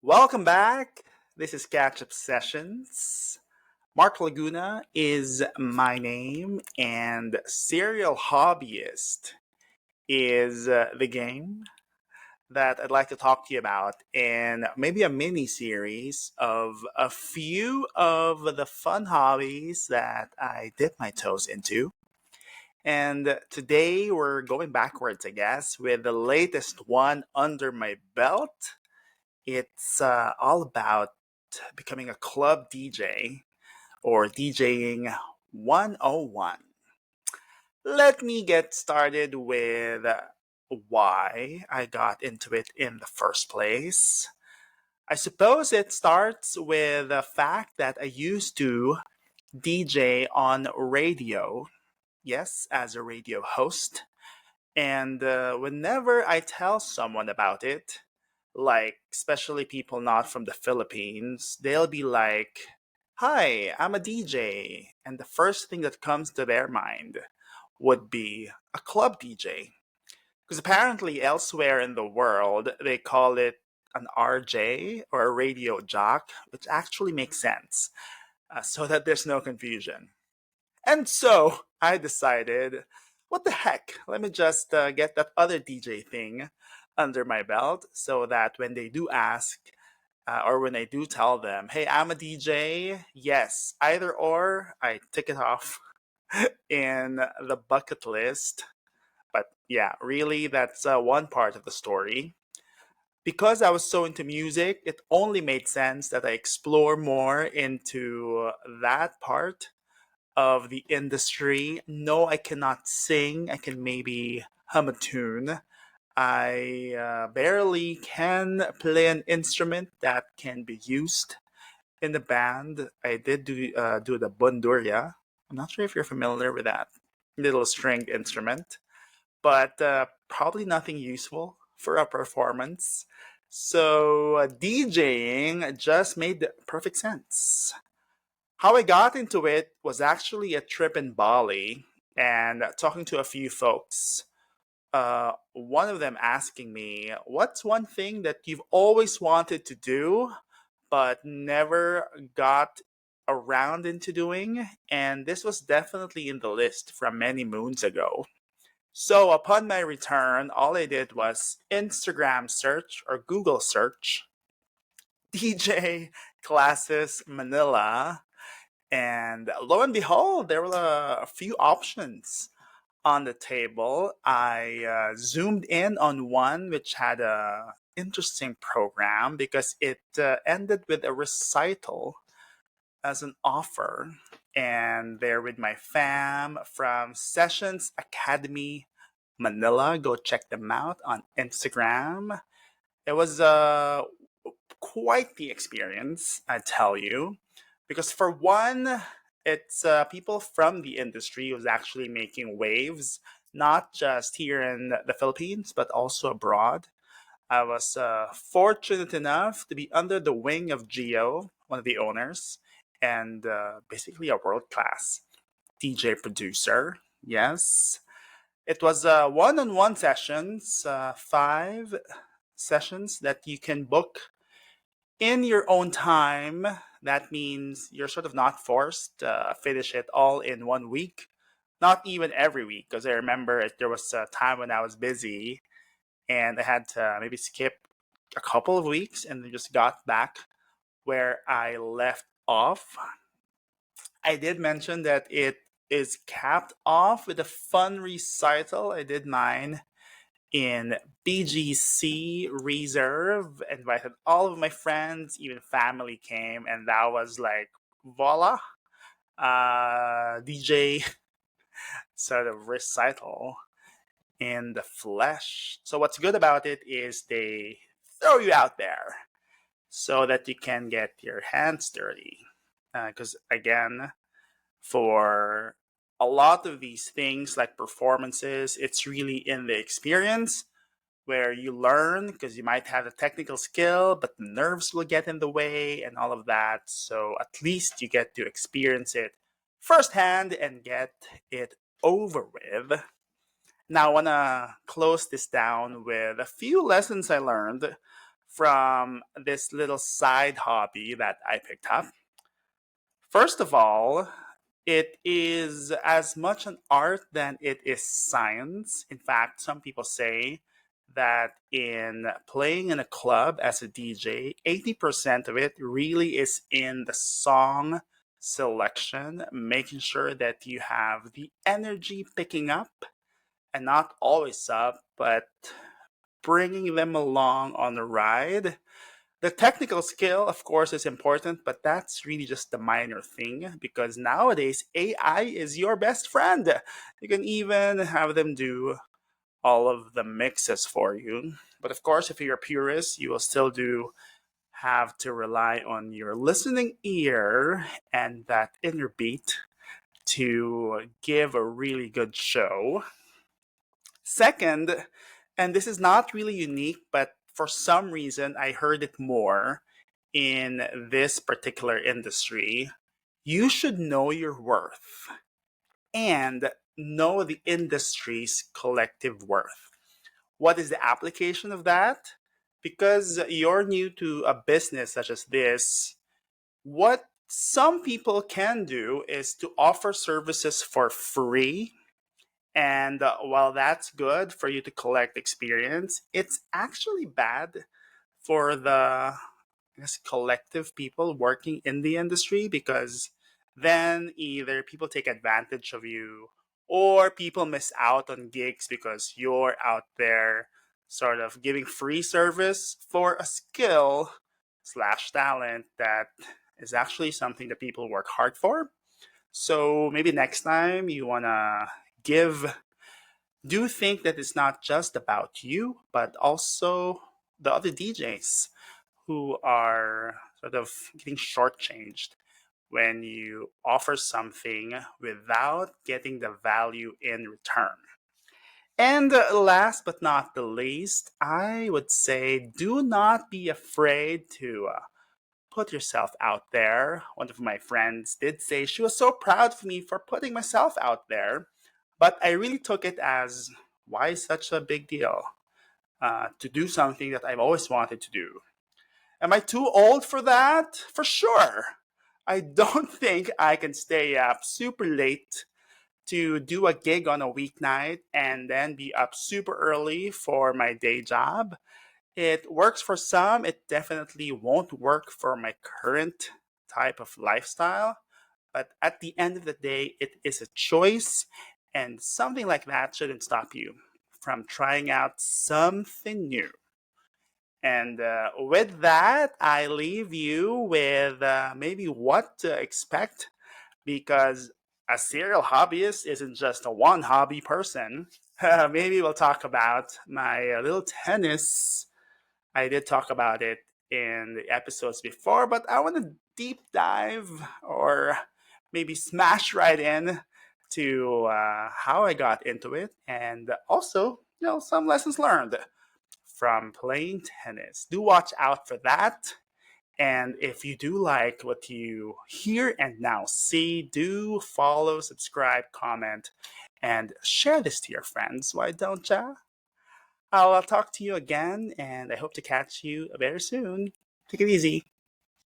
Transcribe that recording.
Welcome back. This is Catch Up Sessions. Mark Laguna is my name, and Serial Hobbyist is the game that I'd like to talk to you about in maybe a mini series of a few of the fun hobbies that I dip my toes into. And today we're going backwards, I guess, with the latest one under my belt. It's all about becoming a club DJ or DJing 101. Let me get started with why I got into it in the first place. I suppose it starts with the fact that I used to DJ on radio, yes, as a radio host. And whenever I tell someone about it, like especially people not from the Philippines, they'll be like, "Hi, I'm a DJ." And the first thing that comes to their mind would be a club DJ. Because apparently elsewhere in the world, they call it an RJ or a radio jock, which actually makes sense, so that there's no confusion. And so I decided, what the heck? Let me just get that other DJ thing under my belt so that when they do ask, or when I do tell them, hey, I'm a DJ, yes, either or, I tick it off in the bucket list. But yeah, really, that's one part of the story. Because I was so into music, it only made sense that I explore more into that part of the industry. No, I cannot sing. I can maybe hum a tune. I barely can play an instrument that can be used in the band. I did do the bunduria. I'm not sure if you're familiar with that little stringed instrument, but probably nothing useful for a performance. So DJing just made perfect sense. How I got into it was actually a trip in Bali and talking to a few folks. One of them asking me, what's one thing that you've always wanted to do but never got around into doing? And this was definitely in the list from many moons ago. So upon my return, all I did was Instagram search or Google search DJ classes Manila. And lo and behold, there were a few options on the table. I zoomed in on one which had a interesting program because it ended with a recital as an offer. And there with my fam from Sessions Academy Manila. Go check them out on Instagram. It was quite the experience, I tell you, because for one, it's people from the industry who's actually making waves, not just here in the Philippines, but also abroad. I was fortunate enough to be under the wing of Gio, one of the owners, and basically a world class DJ producer. Yes. It was one on one sessions, 5 sessions that you can book in your own time. That means you're sort of not forced to finish it all in 1 week, not even every week, because I remember there was a time when I was busy and I had to maybe skip a couple of weeks and then just got back where I left off. I did mention that it is capped off with a fun recital. I did mine in BGC Reserve, invited all of my friends, even family came, and that was like voila, DJ sort of recital in the flesh. So what's good about it is they throw you out there so that you can get your hands dirty. Because again, for a lot of these things like performances, it's really in the experience where you learn because you might have a technical skill, but the nerves will get in the way and all of that. So at least you get to experience it firsthand and get it over with. Now, I want to close this down with a few lessons I learned from this little side hobby that I picked up. First of all, it is as much an art than it is science. In fact, some people say that in playing in a club as a DJ, 80% of it really is in the song selection, making sure that you have the energy picking up and not always up, but bringing them along on the ride. The technical skill, of course, is important, but that's really just the minor thing because nowadays AI is your best friend. You can even have them do all of the mixes for you. But of course, if you're a purist, you will still do have to rely on your listening ear and that inner beat to give a really good show. Second, and this is not really unique, but for some reason I heard it more in this particular industry, you should know your worth and know the industry's collective worth. What is the application of that? Because you're new to a business such as this, what some people can do is to offer services for free. And while that's good for you to collect experience, it's actually bad for the, I guess, collective people working in the industry because then either people take advantage of you or people miss out on gigs because you're out there sort of giving free service for a skill slash talent that is actually something that people work hard for. So maybe next time you want to give, do think that it's not just about you, but also the other DJs who are sort of getting shortchanged when you offer something without getting the value in return. And last but not the least, I would say do not be afraid to put yourself out there. One of my friends did say she was so proud of me for putting myself out there, but I really took it as why such a big deal to do something that I've always wanted to do. Am I too old for that? For sure. I don't think I can stay up super late to do a gig on a weeknight and then be up super early for my day job. It works for some, it definitely won't work for my current type of lifestyle. But at the end of the day, it is a choice, and something like that shouldn't stop you from trying out something new. And with that, I leave you with maybe what to expect because a serial hobbyist isn't just a one hobby person. Maybe we'll talk about my little tennis. I did talk about it in the episodes before, but I want to deep dive or maybe smash right in to how I got into it and also, some lessons learned from playing tennis. Do watch out for that. And if you do like what you hear and now see, do follow, subscribe, comment, and share this to your friends. Why don't ya? I'll talk to you again, and I hope to catch you very soon. Take it easy.